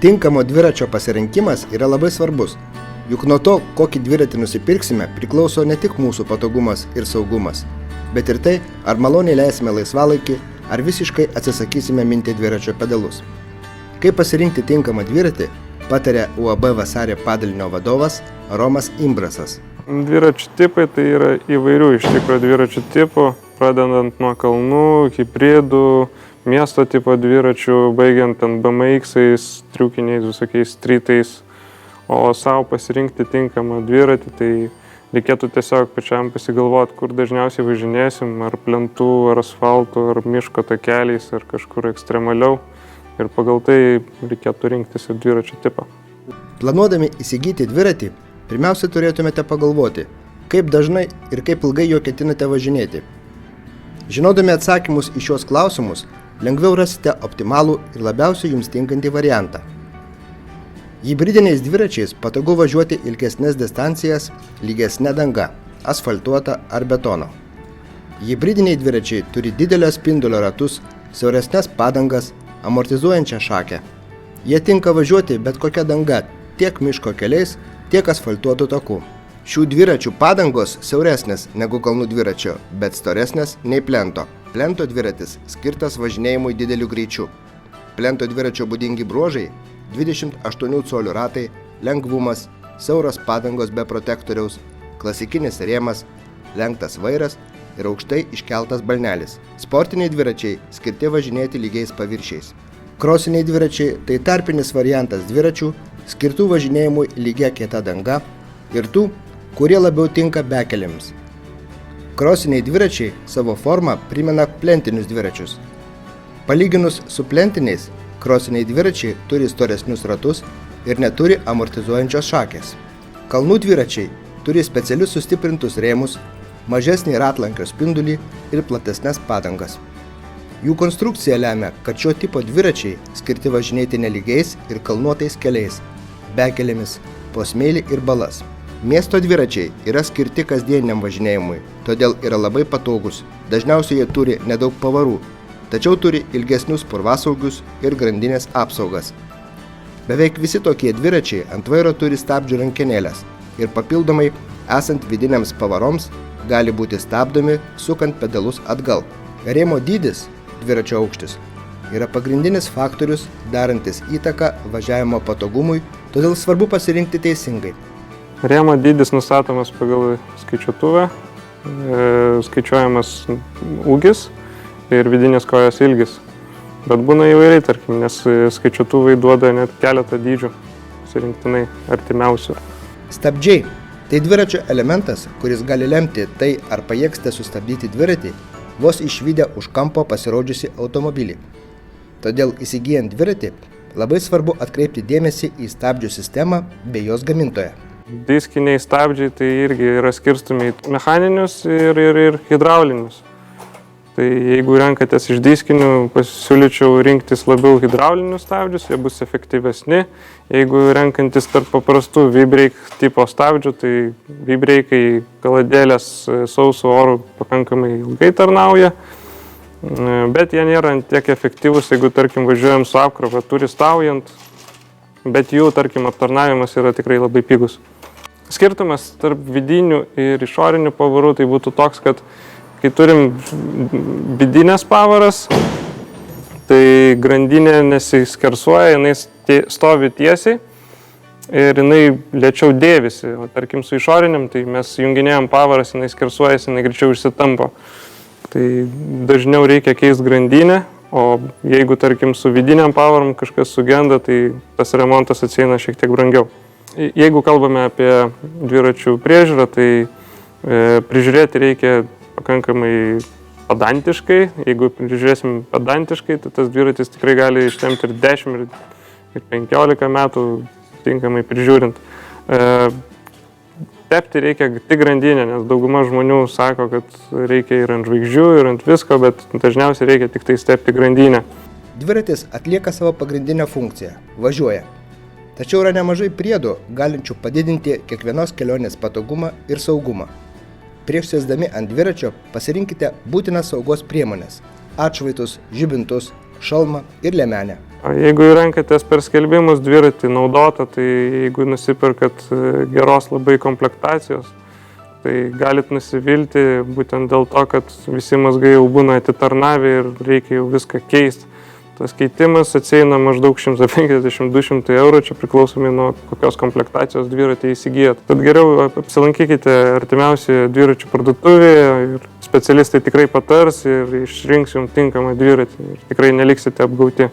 Tinkamo dviračio pasirinkimas yra labai svarbus, juk nuo to, kokį dviratį nusipirksime, priklauso ne tik mūsų patogumas ir saugumas, bet ir tai, ar maloniai leisime laisvalaikį, ar visiškai atsisakysime minti dviračio pedalus. Kaip pasirinkti tinkamą dviratį, patarė UAB Vasarė padalinio vadovas Romas Imbrasas. Dviračių tipai tai yra įvairių iš tikrųjų dviračių tipų, pradedant nuo kalnų, hibridų, miesto tipo dviračių, baigiant ant BMX-ais, triukiniais, visokiais streetais. O savo pasirinkti tinkamą dviratį, tai reikėtų tiesiog pačiam pasigalvoti, kur dažniausiai važinėsim, ar plentų, ar asfaltų, ar miško takeliais, ar kažkur ekstremaliau. Ir pagal tai reikėtų rinktis ir dviračio tipą. Planuodami įsigyti dviratį, pirmiausia turėtumėte pagalvoti, kaip dažnai ir kaip ilgai jo ketinate važinėti. Žinodami atsakymus į šios klausimus, lengviau rasite optimalų ir labiausiai jums tinkantį variantą. Hibridiniais dviračiais patogu važiuoti ilgesnės distancijas lygesne danga, asfaltuota ar betono. Hibridiniai dviračiai turi didelio spindulio ratus, siauresnes padangas, amortizuojančią šakę. Jie tinka važiuoti bet kokia danga, tiek miško keliais, tiek asfaltuotų takų. Šių dviračių padangos siauresnės negu kalnų dviračio, bet storesnės nei plento. Plento dviratis skirtas važinėjimui dideliu greičiu. Plento dviračio būdingi bruožai – 28 colių ratai, lengvumas, siauros padangos be protektoriaus, klasikinis rėmas, lenktas vairas ir aukštai iškeltas balnelis. Sportiniai dviračiai skirti važinėti lygiais paviršiais. Krosiniai dviračiai tai tarpinis variantas dviračių, skirtų važinėjimui lygia kieta danga ir tų, kurie labiau tinka bekelėms. Krosiniai dviračiai savo formą primena plentinius dviračius. Palyginus su plentiniais, krosiniai dviračiai turi storesnius ratus ir neturi amortizuojančios šakės. Kalnų dviračiai turi specialius sustiprintus rėmus, mažesnį ratlankio spindulį ir platesnes padangas. Jų konstrukcija lemia, kad šio tipo dviračiai skirti važinėti nelygiais ir kalnuotais keliais, bekelėmis, po smėlį ir balas. Miesto dviračiai yra skirti kasdieniam važinėjimui, todėl yra labai patogus. Dažniausiai jie turi nedaug pavarų, tačiau turi ilgesnius purvasaugius ir grandinės apsaugas. Beveik visi tokie dviračiai ant vairo turi stabdžių rankenėlės ir papildomai, esant vidiniams pavaroms, gali būti stabdomi sukant pedalus atgal. Rėmo dydis, dviračio aukštis, yra pagrindinis faktorius darantis įtaką važiavimo patogumui, todėl svarbu pasirinkti teisingai. Rėmo dydis nustatomas pagal skaičiuotuvę, skaičiuojamas ūgis ir vidinės kojos ilgis. Bet būna įvairiai, tarkim, nes skaičiuotuvai duoda net keletą dydžių, pasirinktinai artimiausių. Stabdžiai – tai dviračio elementas, kuris gali lemti tai, ar pajėgsite sustabdyti dviratį, vos išvydę už kampo pasirodžiusi automobilį. Todėl įsigyjant dviratį, labai svarbu atkreipti dėmesį į stabdžių sistemą bei jos gamintoją. Diskiniai stabdžiai tai irgi yra skirstomi į mechaninius ir hidraulinius. Tai jeigu renkatės iš diskinių, pasiūlyčiau rinktis labiau hidraulinius stabdžius, jie bus efektyvesni. Jeigu renkantis tarp paprastų V-brake tipo stabdžių, tai V-brake'ai kaladėlės sauso orų pakankamai ilgai tarnauja, bet jie nėra tiek efektyvūs, jeigu, tarkim, važiuojam su apkrova turistaujant, bet jų, tarkim, aptarnavimas yra tikrai labai pigus. Skirtumas tarp vidinių ir išorinių pavarų tai būtų toks, kad kai turim vidinės pavaras, tai grandinė nesiskersuoja, jinai stovi tiesiai ir jinai lėčiau dėvisi. O tarkim su išoriniam, tai mes junginėjam pavaras, jinai skersuojasi, jinai greičiau išsitampo. Tai dažniau reikia keisti grandinę, o jeigu tarkim su vidiniam pavarom kažkas sugenda, tai tas remontas atsieina šiek tiek brangiau. Jeigu kalbame apie dviračių priežiūrą, tai prižiūrėti reikia pakankamai pedantiškai. Jeigu prižiūrėsim pedantiškai, tai tas dviratis tikrai gali ištempti ir 10 ir 15 metų tinkamai prižiūrint. Tepti reikia tik grandinę, nes dauguma žmonių sako, kad reikia ir ant žvaigždžių, ir ant visko, bet dažniausiai reikia tik tai tepti grandinę. Dviratis atlieka savo pagrindinę funkciją – važiuoja. Tačiau yra nemažai priedų, galinčių padidinti kiekvienos kelionės patogumą ir saugumą. Prieš sėsdami ant dviračio pasirinkite būtinas saugos priemonės – atšvaitus, žibintus, šalmą ir liemenę. Jeigu renkatės per skelbimus dviratį naudotą, tai jeigu nusipirkat geros labai komplektacijos, tai galit nusivilti būtent dėl to, kad visi mazgai jau būna atitarnavę ir reikia jau viską keisti. Tas keitimas atsieina maždaug 150-200 eurų, čia priklausomai nuo kokios komplektacijos dviratį įsigijat. Tad geriau apsilankykite artimiausioje dviračių parduotuvėje ir specialistai tikrai patars ir išrinks jums tinkamą dviratį ir tikrai neliksite apgauti.